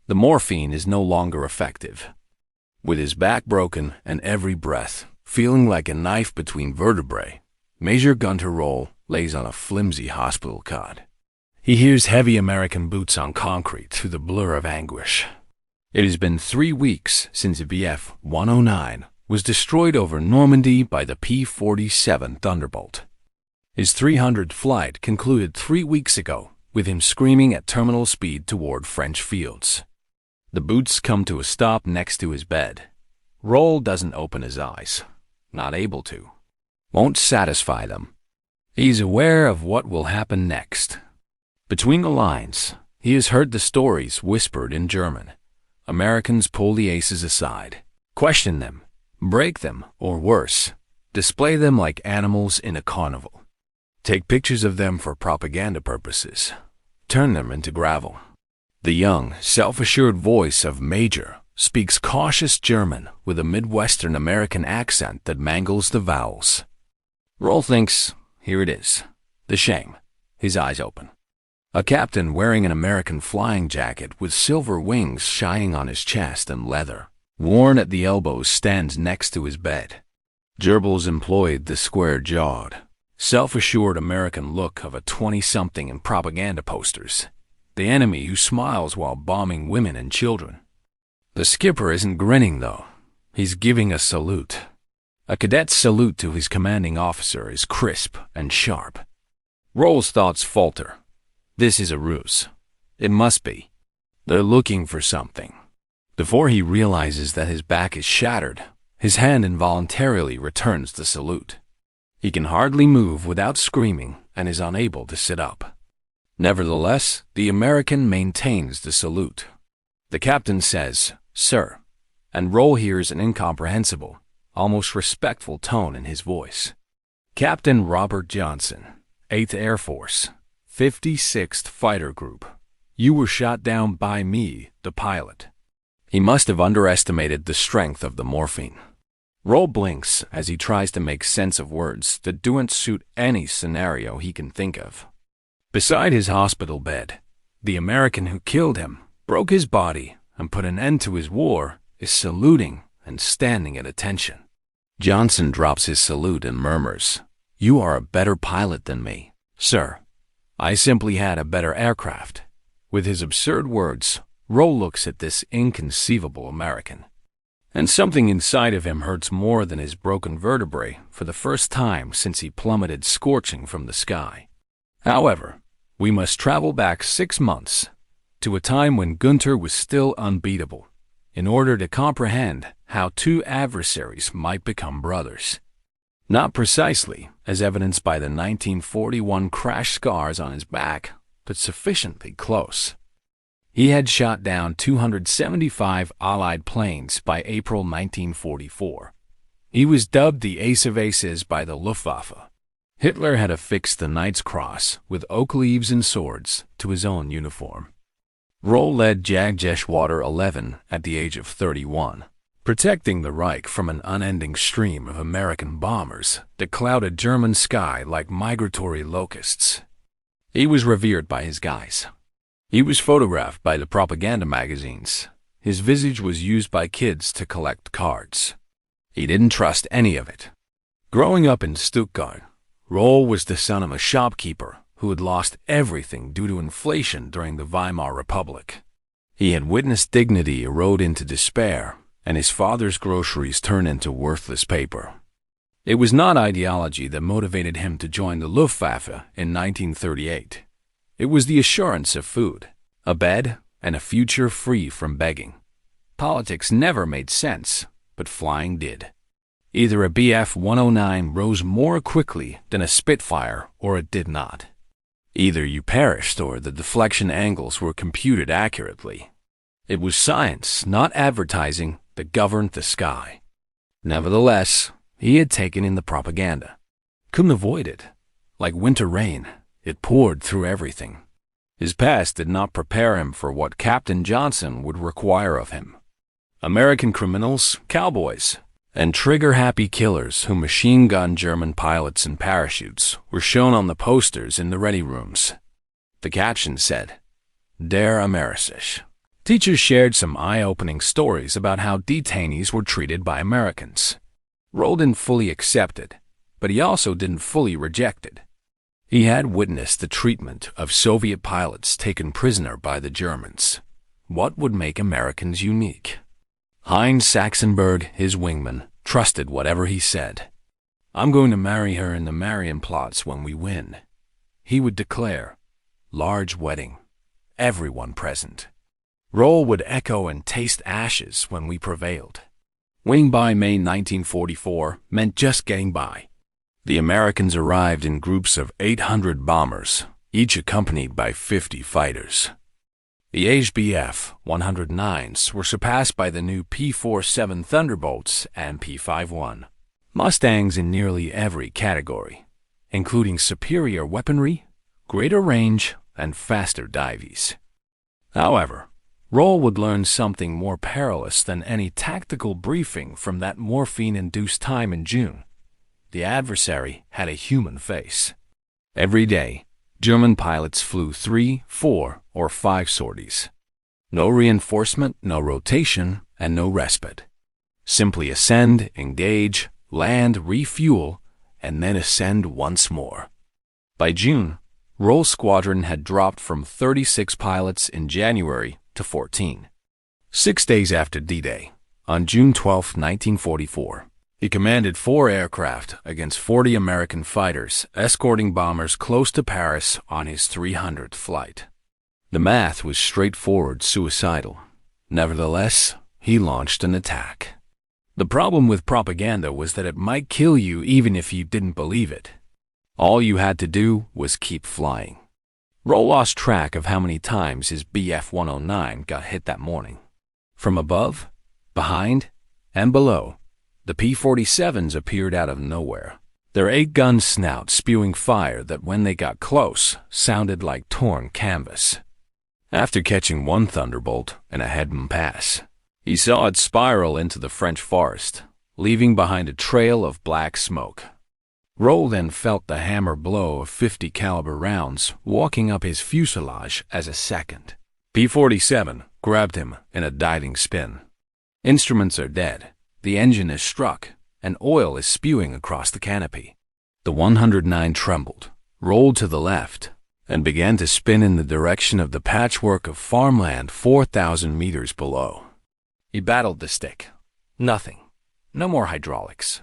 The morphine is no longer effective. With his back broken and every breath feeling like a knife between vertebrae, Major Gunter Roll lays on a flimsy hospital cot. He hears heavy American boots on concrete through the blur of anguish. It has been 3 weeks since VF 109 was destroyed over Normandy by the P-47 Thunderbolt. His 300th flight concluded 3 weeks ago with him screaming at terminal speed toward French fields. The boots come to a stop next to his bed. Roll doesn't open his eyes. Not able to. Won't satisfy them. He's aware of what will happen next. Between the lines, he has heard the stories whispered in German. Americans pull the aces aside, question them, break them, or worse, display them like animals in a carnival. Take pictures of them for propaganda purposes. Turn them into gravel. The young, self-assured voice of Major speaks cautious German with a Midwestern American accent that mangles the vowels. Roll thinks, here it is. The shame. His eyes open. A captain wearing an American flying jacket with silver wings shining on his chest and leather, worn at the elbows, stands next to his bed. Gerbils employed the square-jawed, self-assured American look of a 20-something in propaganda posters. The enemy who smiles while bombing women and children. The skipper isn't grinning, though. He's giving a salute. A cadet's salute to his commanding officer is crisp and sharp. Roll's thoughts falter. This is a ruse. It must be. They're looking for something. Before he realizes that his back is shattered, his hand involuntarily returns the salute. He can hardly move without screaming and is unable to sit up. Nevertheless, the American maintains the salute. The captain says, "Sir," and Roll hears an incomprehensible, almost respectful tone in his voice. Captain Robert Johnson, 8th Air Force, 56th Fighter Group. You were shot down by me, the pilot. He must have underestimated the strength of the morphine. Roll blinks as he tries to make sense of words that don't suit any scenario he can think of. Beside his hospital bed, the American who killed him, broke his body, and put an end to his war, is saluting and standing at attention. Johnson drops his salute and murmurs, "You are a better pilot than me, sir. I simply had a better aircraft." With his absurd words, Roll looks at this inconceivable American. And something inside of him hurts more than his broken vertebrae for the first time since he plummeted scorching from the sky. However, we must travel back 6 months, to a time when Gunter was still unbeatable, in order to comprehend how 2 adversaries might become brothers. Not precisely, as evidenced by the 1941 crash scars on his back, but sufficiently close. He had shot down 275 Allied planes by April 1944. He was dubbed the Ace of Aces by the Luftwaffe. Hitler had affixed the Knight's Cross with oak leaves and swords to his own uniform. Roll led Jagdgeschwader 11 at the age of 31, protecting the Reich from an unending stream of American bombers that clouded German sky like migratory locusts. He was revered by his guys. He was photographed by the propaganda magazines. His visage was used by kids to collect cards. He didn't trust any of it. Growing up in Stuttgart, Roll was the son of a shopkeeper who had lost everything due to inflation during the Weimar Republic. He had witnessed dignity erode into despair, and his father's groceries turn into worthless paper. It was not ideology that motivated him to join the Luftwaffe in 1938. It was the assurance of food, a bed, and a future free from begging. Politics never made sense, but flying did. Either a Bf 109 rose more quickly than a Spitfire, or it did not. Either you perished or the deflection angles were computed accurately. It was science, not advertising, that governed the sky. Nevertheless, he had taken in the propaganda. Couldn't avoid it. Like winter rain, it poured through everything. His past did not prepare him for what Captain Johnson would require of him. American criminals, cowboys, and trigger-happy killers who machine-gun German pilots in parachutes were shown on the posters in the ready rooms. The caption said, "Der Amerisisch," Teachers shared some eye-opening stories about how detainees were treated by Americans. Roll didn't fully accept it, but he also didn't fully reject it. He had witnessed the treatment of Soviet pilots taken prisoner by the Germans. What would make Americans unique? Heinz Saxenberg, his wingman, trusted whatever he said. "I'm going to marry her in the Marienplatz when we win," he would declare. Large wedding. Everyone present. Roll would echo and taste ashes when we prevailed. Winning by May 1944 meant just getting by. The Americans arrived in groups of 800 bombers, each accompanied by 50 fighters. The HBF 109s were surpassed by the new P-47 Thunderbolts and P-51. Mustangs in nearly every category, including superior weaponry, greater range, and faster dives. However, Roll would learn something more perilous than any tactical briefing from that morphine-induced time in June. The adversary had a human face. Every day, German pilots flew 3, 4, or 5 sorties. No reinforcement, no rotation, and no respite. Simply ascend, engage, land, refuel, and then ascend once more. By June, Roll's squadron had dropped from 36 pilots in January to 14. 6 days after D-Day, on June 12, 1944, he commanded 4 aircraft against 40 American fighters, escorting bombers close to Paris on his 300th flight. The math was straightforward suicidal. Nevertheless, he launched an attack. The problem with propaganda was that it might kill you even if you didn't believe it. All you had to do was keep flying. Roll lost track of how many times his Bf-109 got hit that morning. From above, behind, and below, the P-47s appeared out of nowhere, their 8-gun snouts spewing fire that when they got close sounded like torn canvas. After catching one Thunderbolt in a Hedman pass, he saw it spiral into the French forest, leaving behind a trail of black smoke. Roll then felt the hammer blow of 50 caliber rounds walking up his fuselage as a second. P-47 grabbed him in a diving spin. Instruments are dead. The engine is struck, and oil is spewing across the canopy. The 109 trembled, rolled to the left, and began to spin in the direction of the patchwork of farmland 4,000 meters below. He battled the stick. Nothing. No more hydraulics.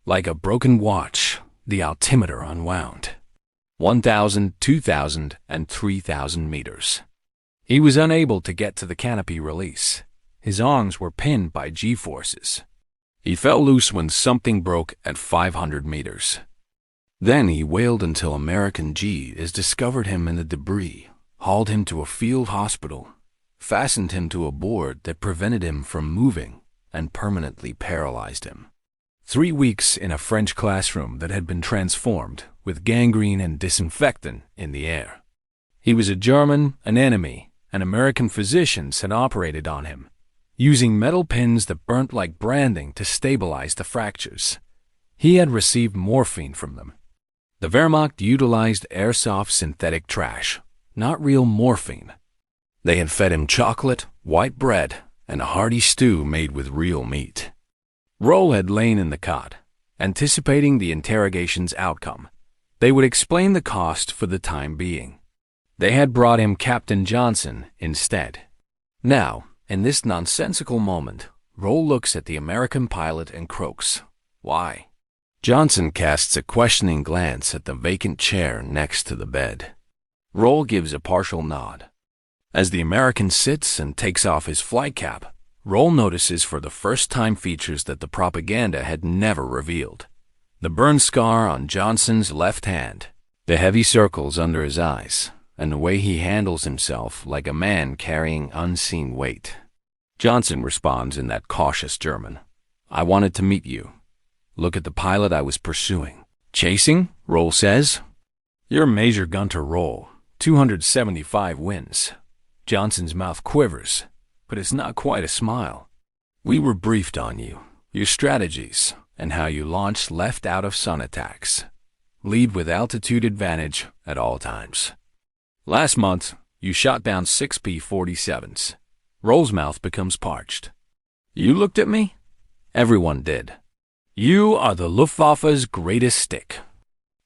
Like a broken watch, the altimeter unwound. 1,000, 2,000, and 3,000 meters. He was unable to get to the canopy release. His arms were pinned by G-forces. He fell loose when something broke at 500 meters. Then he wailed until American G's discovered him in the debris, hauled him to a field hospital, fastened him to a board that prevented him from moving, and permanently paralyzed him. 3 weeks in a French classroom that had been transformed with gangrene and disinfectant in the air. He was a German, an enemy, and American physicians had operated on him, using metal pins that burnt like branding to stabilize the fractures. He had received morphine from them. The Wehrmacht utilized airsoft synthetic trash, not real morphine. They had fed him chocolate, white bread, and a hearty stew made with real meat. Roll had lain in the cot, anticipating the interrogation's outcome. They would explain the cost for the time being. They had brought him Captain Johnson instead. Now, in this nonsensical moment, Roll looks at the American pilot and croaks. Why? Johnson casts a questioning glance at the vacant chair next to the bed. Roll gives a partial nod. As the American sits and takes off his flight cap, Roll notices for the first time features that the propaganda had never revealed. The burn scar on Johnson's left hand, the heavy circles under his eyes, and the way he handles himself like a man carrying unseen weight. Johnson responds in that cautious German. "I wanted to meet you. Look at the pilot I was pursuing." "Chasing?" Roll says. "You're Major Gunter Roll, 275 wins." Johnson's mouth quivers, but it's not quite a smile. "We were briefed on you, your strategies, and how you launch left out of sun attacks. Lead with altitude advantage at all times. Last month, you shot down 6 P-47s. Roll's mouth becomes parched. You looked at me? Everyone did. You are the Luftwaffe's greatest stick.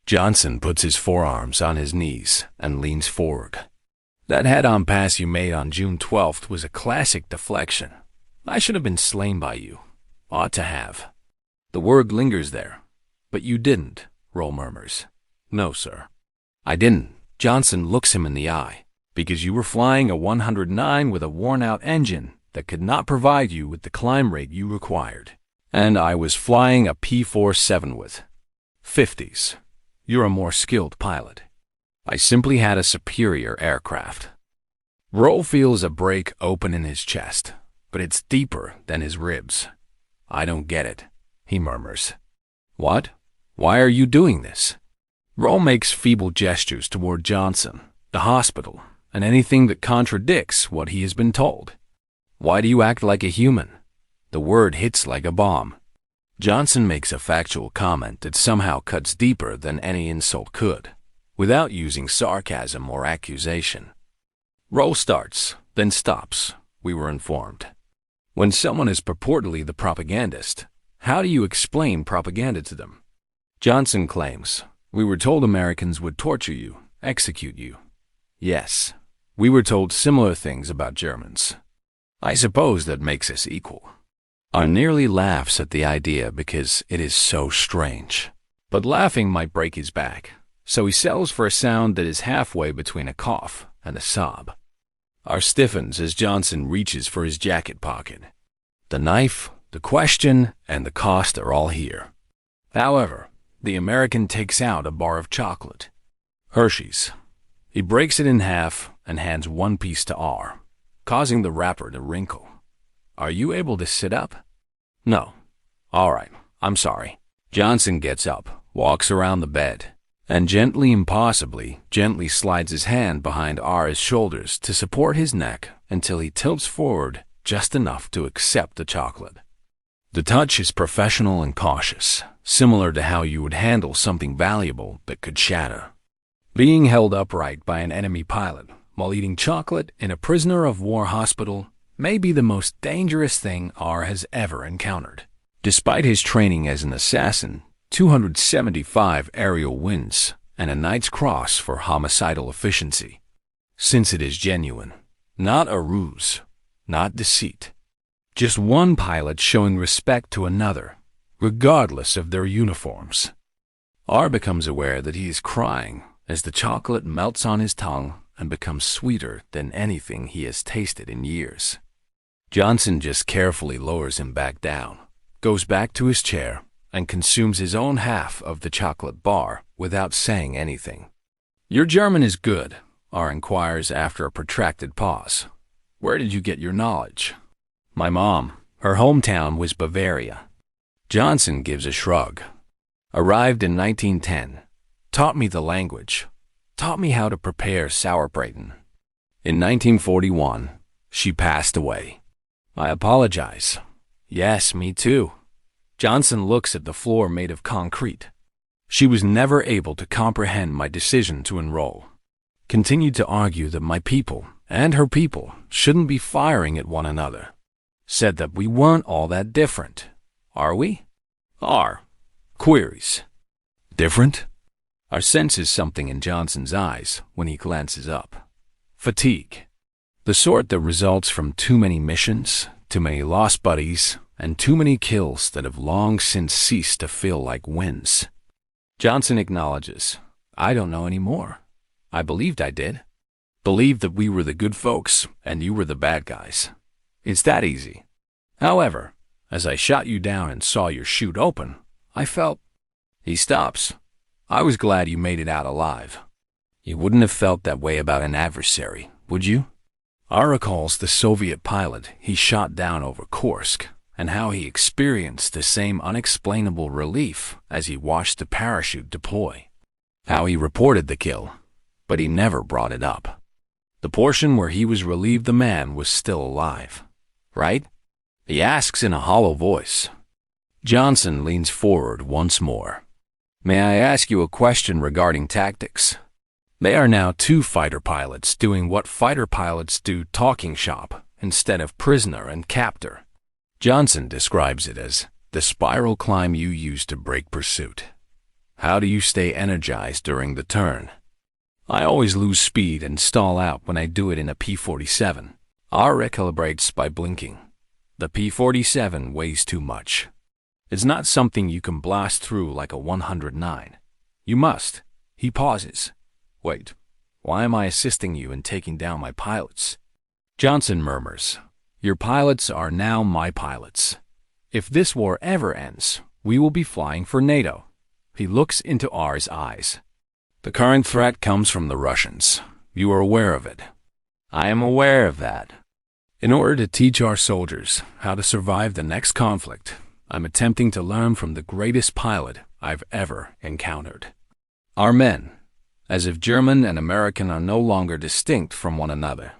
Johnson puts his forearms on his knees and leans forward. That head-on pass you made on June 12th was a classic deflection. I should have been slain by you. Ought to have. The word lingers there. But you didn't, Roll murmurs. No, sir. I didn't. Johnson looks him in the eye. Because you were flying a 109 with a worn-out engine that could not provide you with the climb rate you required. And I was flying a P-47 with 50s. You're a more skilled pilot. I simply had a superior aircraft. Roll feels a break open in his chest, but it's deeper than his ribs. I don't get it, he murmurs. What? Why are you doing this? Roll makes feeble gestures toward Johnson, the hospital, and anything that contradicts what he has been told. Why do you act like a human? The word hits like a bomb. Johnson makes a factual comment that somehow cuts deeper than any insult could, without using sarcasm or accusation. Roll starts, then stops, we were informed. When someone is purportedly the propagandist, how do you explain propaganda to them? Johnson claims, we were told Americans would torture you, execute you. Yes, we were told similar things about Germans. I suppose that makes us equal. R nearly laughs at the idea because it is so strange. But laughing might break his back, so he settles for a sound that is halfway between a cough and a sob. R stiffens as Johnson reaches for his jacket pocket. The knife, the question, and the cost are all here. However, the American takes out a bar of chocolate. Hershey's. He breaks it in half and hands one piece to R, causing the wrapper to wrinkle. Are you able to sit up? No. All right, I'm sorry. Johnson gets up, walks around the bed, and impossibly gently slides his hand behind R's shoulders to support his neck until he tilts forward just enough to accept the chocolate. The touch is professional and cautious, similar to how you would handle something valuable that could shatter. Being held upright by an enemy pilot while eating chocolate in a prisoner-of-war hospital may be the most dangerous thing R has ever encountered. Despite his training as an assassin, 275 aerial wins, and a Knight's Cross for homicidal efficiency. Since it is genuine, not a ruse, not deceit. Just one pilot showing respect to another, regardless of their uniforms. R becomes aware that he is crying as the chocolate melts on his tongue and becomes sweeter than anything he has tasted in years. Johnson just carefully lowers him back down, goes back to his chair, and consumes his own half of the chocolate bar without saying anything. Your German is good, R inquires after a protracted pause. Where did you get your knowledge? My mom. Her hometown was Bavaria. Johnson gives a shrug. Arrived in 1910. Taught me the language. Taught me how to prepare sauerbraten. In 1941, she passed away. I apologize. Yes, me too. Johnson looks at the floor made of concrete. She was never able to comprehend my decision to enroll. Continued to argue that my people and her people shouldn't be firing at one another. Said that we weren't all that different. Are we? Are. Queries. Different? R senses something in Johnson's eyes when he glances up. Fatigue. The sort that results from too many missions, too many lost buddies, and too many kills that have long since ceased to feel like wins. Johnson acknowledges, I don't know anymore. I believed I did. Believed that we were the good folks and you were the bad guys. It's that easy. However, as I shot you down and saw your chute open, I felt... He stops. I was glad you made it out alive. You wouldn't have felt that way about an adversary, would you? R recalls the Soviet pilot he shot down over Kursk and how he experienced the same unexplainable relief as he watched the parachute deploy. How he reported the kill, but he never brought it up. The portion where he was relieved the man was still alive, right? He asks in a hollow voice. Johnson leans forward once more. May I ask you a question regarding tactics? They are now two fighter pilots doing what fighter pilots do, talking shop, instead of prisoner and captor. Johnson describes it as the spiral climb you use to break pursuit. How do you stay energized during the turn? I always lose speed and stall out when I do it in a P-47. R recalibrates by blinking. The P-47 weighs too much. It's not something you can blast through like a 109. You must. He pauses. Wait, why am I assisting you in taking down my pilots? Johnson murmurs, your pilots are now my pilots. If this war ever ends, we will be flying for NATO. He looks into R's eyes. The current threat comes from the Russians. You are aware of it. I am aware of that. In order to teach our soldiers how to survive the next conflict, I'm attempting to learn from the greatest pilot I've ever encountered. Our men, as if German and American are no longer distinct from one another.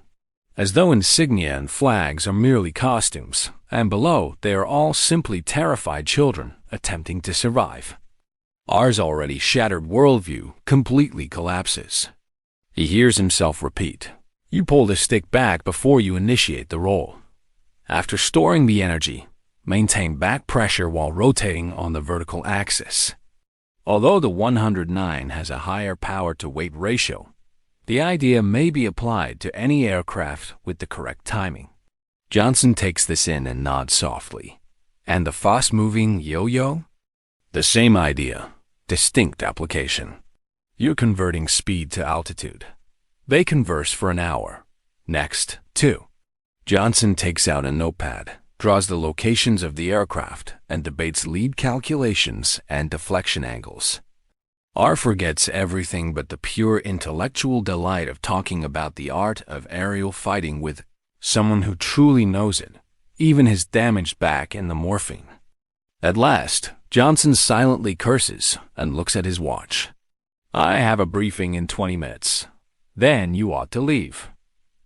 As though insignia and flags are merely costumes, and below they are all simply terrified children attempting to survive. R's already shattered worldview completely collapses. He hears himself repeat, you pull the stick back before you initiate the roll. After storing the energy, maintain back pressure while rotating on the vertical axis. Although the 109 has a higher power-to-weight ratio, the idea may be applied to any aircraft with the correct timing. Johnson takes this in and nods softly. And the fast-moving yo-yo? The same idea, distinct application. You're converting speed to altitude. They converse for an hour. Next, 2. Johnson takes out a notepad, draws the locations of the aircraft, and debates lead calculations and deflection angles. R forgets everything but the pure intellectual delight of talking about the art of aerial fighting with someone who truly knows it, even his damaged back in the morphine. At last, Johnson silently curses and looks at his watch. I have a briefing in 20 minutes. Then you ought to leave.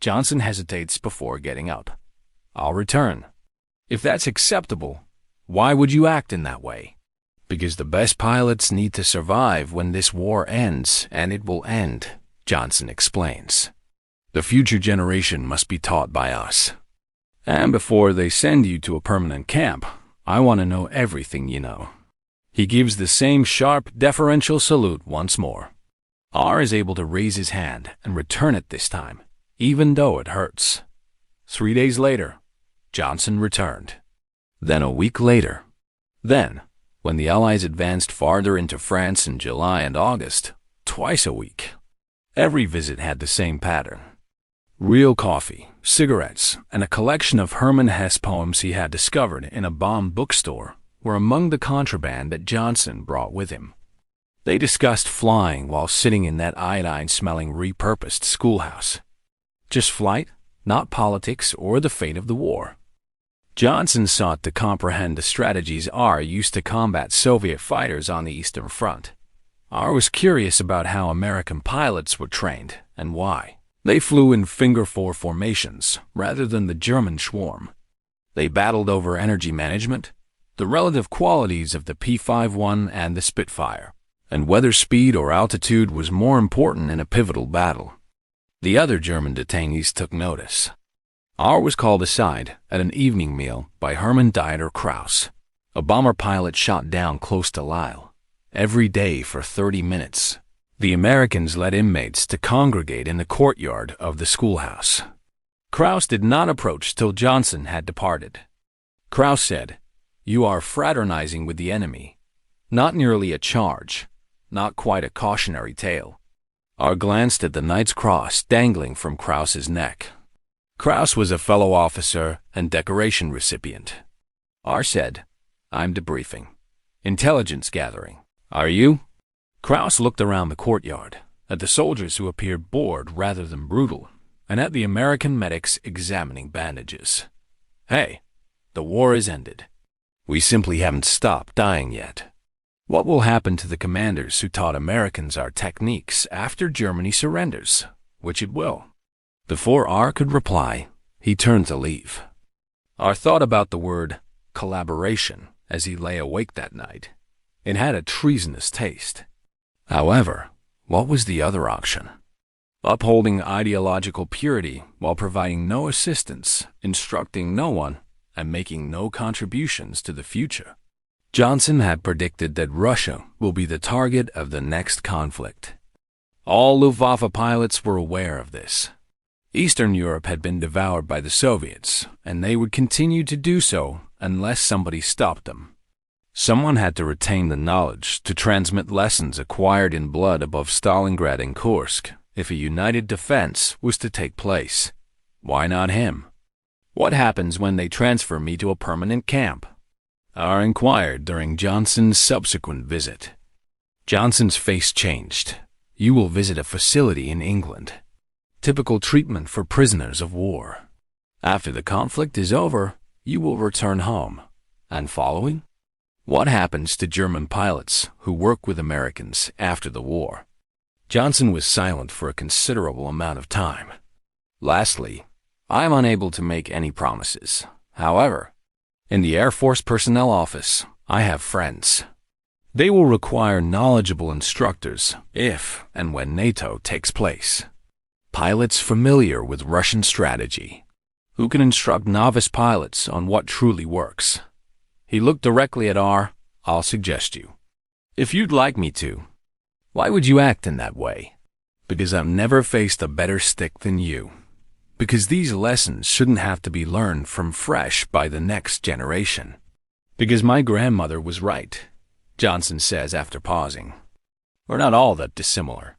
Johnson hesitates before getting up. I'll return. If that's acceptable, why would you act in that way? Because the best pilots need to survive when this war ends, and it will end, Johnson explains. The future generation must be taught by us. And before they send you to a permanent camp, I want to know everything you know. He gives the same sharp, deferential salute once more. R is able to raise his hand and return it this time, even though it hurts. 3 days later, Johnson returned. Then a week later. Then, when the Allies advanced farther into France in July and August, twice a week. Every visit had the same pattern. Real coffee, cigarettes, and a collection of Hermann Hesse poems he had discovered in a bomb bookstore were among the contraband that Johnson brought with him. They discussed flying while sitting in that iodine-smelling repurposed schoolhouse. Just flight, not politics or the fate of the war. Johnson sought to comprehend the strategies R used to combat Soviet fighters on the Eastern Front. R was curious about how American pilots were trained and why. They flew in finger-four formations rather than the German swarm. They battled over energy management, the relative qualities of the P-51 and the Spitfire, and whether speed or altitude was more important in a pivotal battle. The other German detainees took notice. R was called aside at an evening meal by Hermann Dieter Krauss, a bomber pilot shot down close to Lille. Every day for 30 minutes, the Americans led inmates to congregate in the courtyard of the schoolhouse. Krauss did not approach till Johnson had departed. Krauss said, "You are fraternizing with the enemy. Not merely a charge, not quite a cautionary tale." R glanced at the Knight's Cross dangling from Krauss's neck. Krauss was a fellow officer and decoration recipient. R said, "I'm debriefing. Intelligence gathering. Are you?" Krauss looked around the courtyard, at the soldiers who appeared bored rather than brutal, and at the American medics examining bandages. "Hey, the war is ended. We simply haven't stopped dying yet. What will happen to the commanders who taught Americans our techniques after Germany surrenders? Which it will." Before R could reply, he turned to leave. R thought about the word collaboration as he lay awake that night. It had a treasonous taste. However, what was the other option? upholding ideological purity while providing no assistance, instructing no one, and making no contributions to the future. Johnson had predicted that Russia will be the target of the next conflict. All Luftwaffe pilots were aware of this. Eastern Europe had been devoured by the Soviets, and they would continue to do so unless somebody stopped them. Someone had to retain the knowledge to transmit lessons acquired in blood above Stalingrad and Kursk if a united defense was to take place. Why not him? What happens when they transfer me to a permanent camp? R inquired during Johnson's subsequent visit. Johnson's face changed. You will visit a facility in England. Typical treatment for prisoners of war. After the conflict is over, you will return home. And following? What happens to German pilots who work with Americans after the war? Johnson was silent for a considerable amount of time. Lastly, I am unable to make any promises. However, in the Air Force Personnel Office, I have friends. They will require knowledgeable instructors if and when NATO takes place. Pilots familiar with Russian strategy, who can instruct novice pilots on what truly works. He looked directly at R. I'll suggest you. If you'd like me to. Why would you act in that way? Because I've never faced a better stick than you. Because these lessons shouldn't have to be learned from fresh by the next generation. Because my grandmother was right, Johnson says after pausing. We're not all that dissimilar.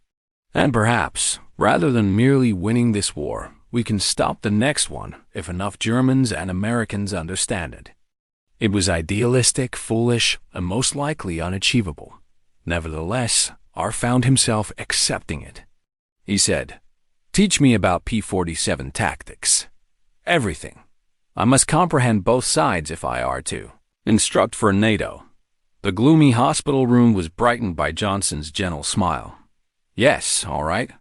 And perhaps, rather than merely winning this war, we can stop the next one if enough Germans and Americans understand it. It was idealistic, foolish, and most likely unachievable. Nevertheless, R found himself accepting it. He said, Teach me about P-47 tactics. Everything. I must comprehend both sides if I are to instruct for NATO. The gloomy hospital room was brightened by Johnson's gentle smile. Yes, all right.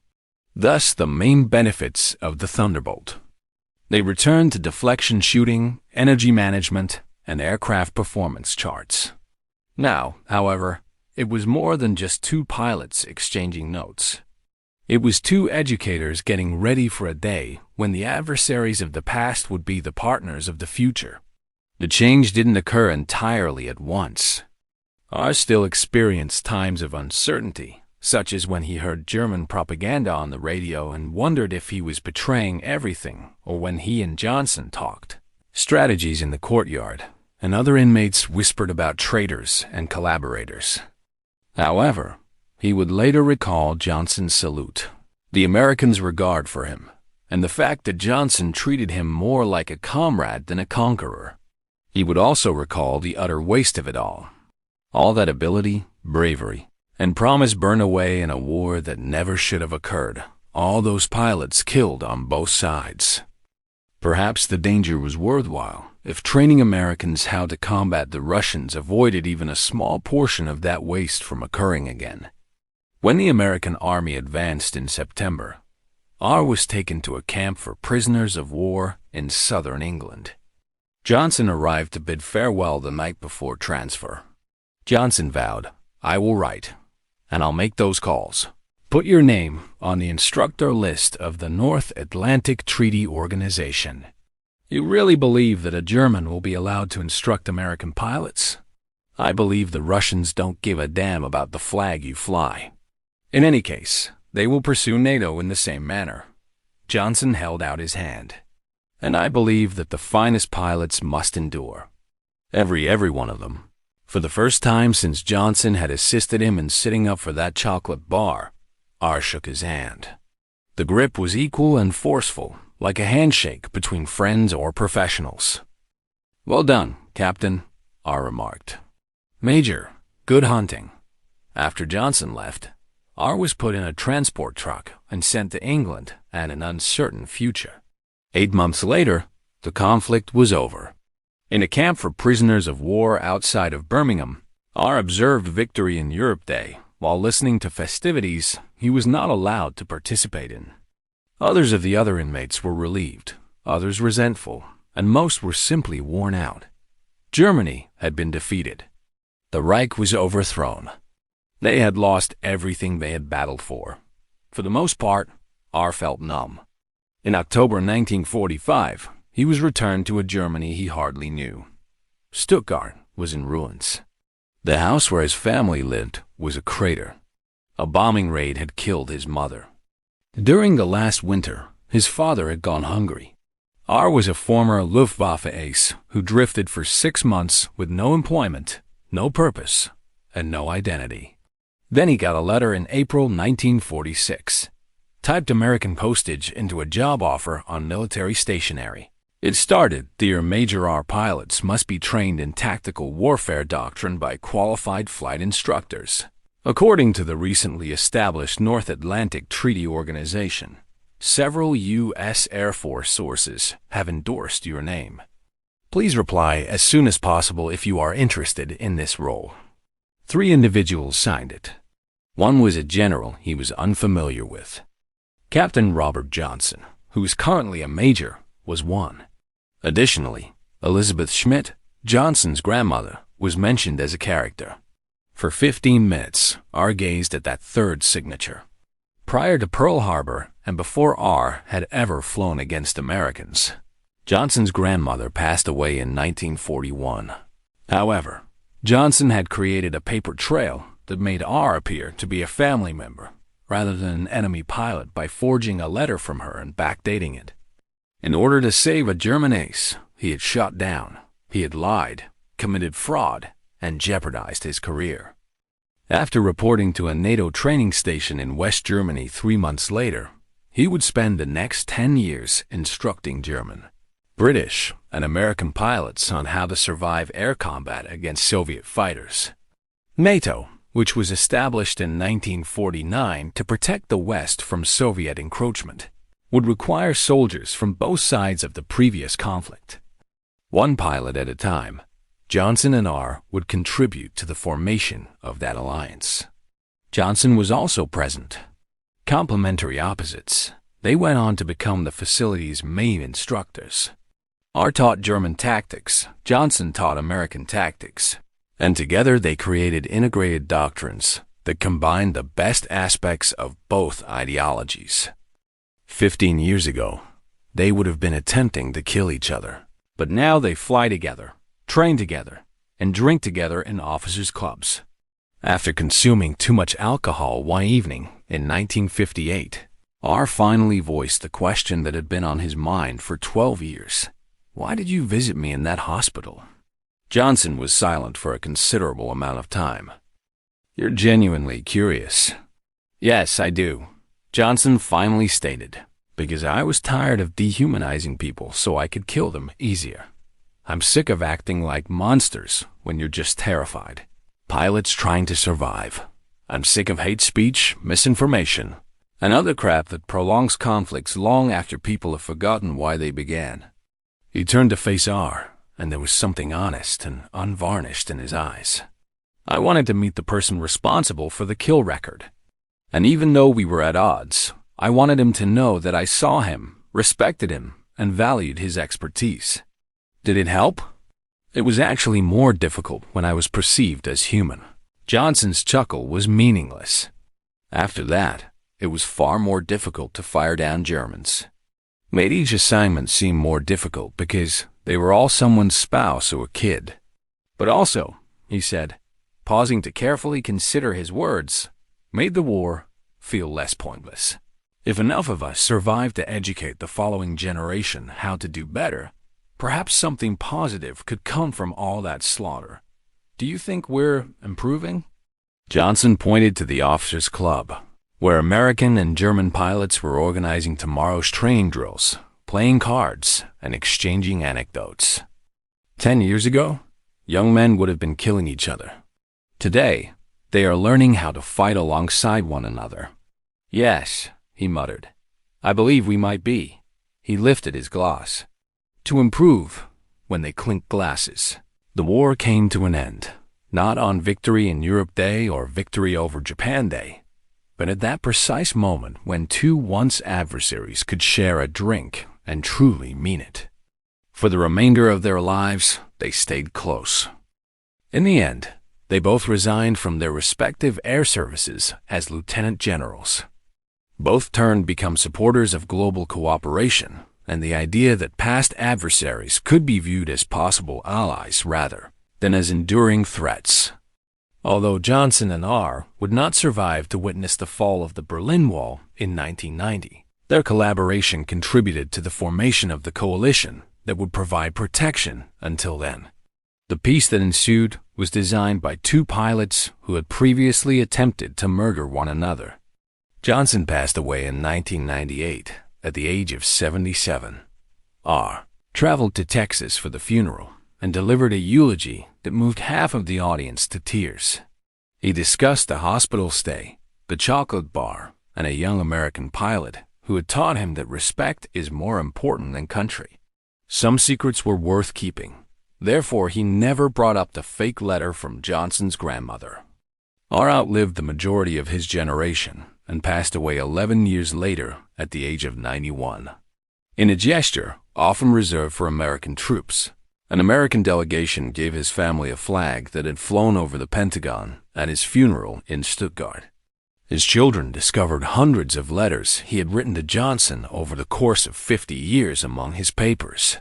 Thus the main benefits of the Thunderbolt. They returned to deflection shooting, energy management, and aircraft performance charts. Now, however, it was more than just two pilots exchanging notes. It was two educators getting ready for a day when the adversaries of the past would be the partners of the future. The change didn't occur entirely at once. R still experienced times of uncertainty, such as when he heard German propaganda on the radio and wondered if he was betraying everything, or when he and Johnson talked strategies in the courtyard, and other inmates whispered about traitors and collaborators. However, he would later recall Johnson's salute, the Americans' regard for him, and the fact that Johnson treated him more like a comrade than a conqueror. He would also recall the utter waste of it all that ability, bravery, and promise burned away in a war that never should have occurred, all those pilots killed on both sides. Perhaps the danger was worthwhile if training Americans how to combat the Russians avoided even a small portion of that waste from occurring again. When the American army advanced in September, R was taken to a camp for prisoners of war in southern England. Johnson arrived to bid farewell the night before transfer. Johnson vowed, I will write, and I'll make those calls. Put your name on the instructor list of the North Atlantic Treaty Organization. You really believe that a German will be allowed to instruct American pilots? I believe the Russians don't give a damn about the flag you fly. In any case, they will pursue NATO in the same manner. Johnson held out his hand. And I believe that the finest pilots must endure. Every one of them. For the first time since Johnson had assisted him in sitting up for that chocolate bar, R shook his hand. The grip was equal and forceful, like a handshake between friends or professionals. Well done, Captain, R remarked. Major, good hunting. After Johnson left, R was put in a transport truck and sent to England and an uncertain future. 8 months later, the conflict was over. In a camp for prisoners of war outside of Birmingham, R observed Victory in Europe Day while listening to festivities he was not allowed to participate in. Others of the other inmates were relieved, others resentful, and most were simply worn out. Germany had been defeated. The Reich was overthrown. They had lost everything they had battled for. For the most part, R felt numb. In October 1945, he was returned to a Germany he hardly knew. Stuttgart was in ruins. The house where his family lived was a crater. A bombing raid had killed his mother. During the last winter, his father had gone hungry. R was a former Luftwaffe ace who drifted for 6 months with no employment, no purpose, and no identity. Then he got a letter in April 1946, typed American postage into a job offer on military stationery. It started, "Dear Major R, pilots must be trained in tactical warfare doctrine by qualified flight instructors. According to the recently established North Atlantic Treaty Organization, several U.S. Air Force sources have endorsed your name. Please reply as soon as possible if you are interested in this role." 3 individuals signed it. One was a general he was unfamiliar with. Captain Robert Johnson, who is currently a major, was one. Additionally, Elizabeth Schmidt, Johnson's grandmother, was mentioned as a character. For 15 minutes, R gazed at that third signature. Prior to Pearl Harbor and before R had ever flown against Americans, Johnson's grandmother passed away in 1941. However, Johnson had created a paper trail that made R appear to be a family member rather than an enemy pilot by forging a letter from her and backdating it. In order to save a German ace he had shot down, he had lied, committed fraud, and jeopardized his career. After reporting to a NATO training station in West Germany 3 months later, he would spend the next 10 years instructing German, British, and American pilots on how to survive air combat against Soviet fighters. NATO, which was established in 1949 to protect the West from Soviet encroachment, would require soldiers from both sides of the previous conflict. One pilot at a time, Johnson and R would contribute to the formation of that alliance. Johnson was also present. Complementary opposites, they went on to become the facility's main instructors. R taught German tactics, Johnson taught American tactics, and together they created integrated doctrines that combined the best aspects of both ideologies. 15 years ago, they would have been attempting to kill each other, but now they fly together, train together, and drink together in officers' clubs. After consuming too much alcohol one evening in 1958, R finally voiced the question that had been on his mind for 12 years. "Why did you visit me in that hospital?" Johnson was silent for a considerable amount of time. "You're genuinely curious." "Yes, I do," Johnson finally stated, "because I was tired of dehumanizing people so I could kill them easier. I'm sick of acting like monsters when you're just terrified. Pilots trying to survive. I'm sick of hate speech, misinformation, and other crap that prolongs conflicts long after people have forgotten why they began." He turned to face R, and there was something honest and unvarnished in his eyes. "I wanted to meet the person responsible for the kill record. And even though we were at odds, I wanted him to know that I saw him, respected him, and valued his expertise. Did it help? It was actually more difficult when I was perceived as human." Johnson's chuckle was meaningless. After that, it was far more difficult to fire down Germans. Made each assignment seem more difficult because they were all someone's spouse or kid. But also, he said, pausing to carefully consider his words, made the war feel less pointless. If enough of us survive to educate the following generation how to do better, perhaps something positive could come from all that slaughter. Do you think we're improving? Johnson pointed to the officers' club, where American and German pilots were organizing tomorrow's training drills, playing cards, and exchanging anecdotes. 10 years ago, young men would have been killing each other. Today, they are learning how to fight alongside one another. "Yes," he muttered. "I believe we might be." He lifted his glass. To improve, when they clinked glasses. The war came to an end, not on Victory in Europe Day or Victory over Japan Day, but at that precise moment when two once adversaries could share a drink and truly mean it. For the remainder of their lives, they stayed close. In the end, they both resigned from their respective air services as lieutenant generals. Both turned become supporters of global cooperation and the idea that past adversaries could be viewed as possible allies rather than as enduring threats. Although Johnson and R would not survive to witness the fall of the Berlin Wall in 1990, their collaboration contributed to the formation of the coalition that would provide protection until then. The peace that ensued was designed by two pilots who had previously attempted to murder one another. Johnson passed away in 1998 at the age of 77. R traveled to Texas for the funeral and delivered a eulogy that moved half of the audience to tears. He discussed the hospital stay, the chocolate bar, and a young American pilot who had taught him that respect is more important than country. Some secrets were worth keeping. Therefore, he never brought up the fake letter from Johnson's grandmother. R outlived the majority of his generation and passed away 11 years later at the age of 91. In a gesture often reserved for American troops, an American delegation gave his family a flag that had flown over the Pentagon at his funeral in Stuttgart. His children discovered hundreds of letters he had written to Johnson over the course of 50 years among his papers.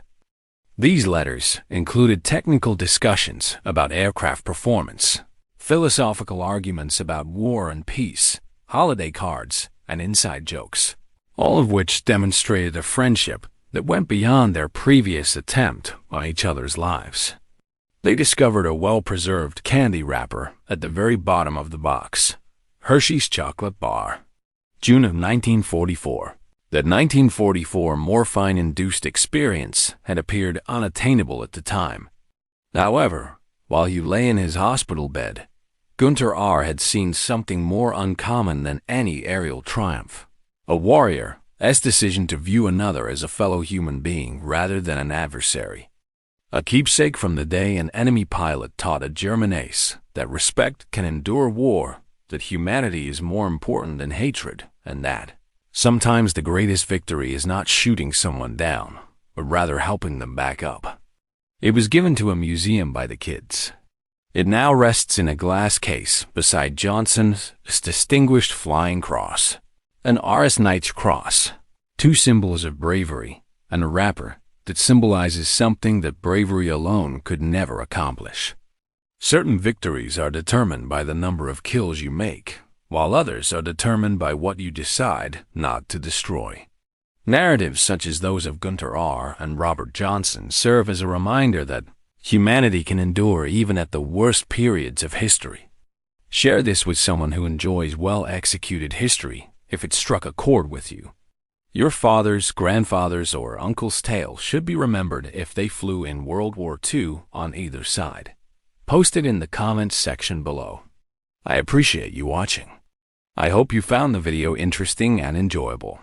These letters included technical discussions about aircraft performance, philosophical arguments about war and peace, holiday cards, and inside jokes, all of which demonstrated a friendship that went beyond their previous attempt on each other's lives. They discovered a well-preserved candy wrapper at the very bottom of the box, Hershey's chocolate bar. June of 1944. That 1944 morphine-induced experience had appeared unattainable at the time. However, while he lay in his hospital bed, Gunter R. had seen something more uncommon than any aerial triumph. A warrior's decision to view another as a fellow human being rather than an adversary. A keepsake from the day an enemy pilot taught a German ace that respect can endure war, that humanity is more important than hatred, and that sometimes the greatest victory is not shooting someone down, but rather helping them back up. It was given to a museum by the kids. It now rests in a glass case beside Johnson's Distinguished Flying Cross, an RS Knight's Cross, two symbols of bravery, and a wrapper that symbolizes something that bravery alone could never accomplish. Certain victories are determined by the number of kills you make, while others are determined by what you decide not to destroy. Narratives such as those of Gunter R. and Robert Johnson serve as a reminder that humanity can endure even at the worst periods of history. Share this with someone who enjoys well-executed history if it struck a chord with you. Your father's, grandfather's, or uncle's tale should be remembered if they flew in World War II on either side. Post it in the comments section below. I appreciate you watching. I hope you found the video interesting and enjoyable.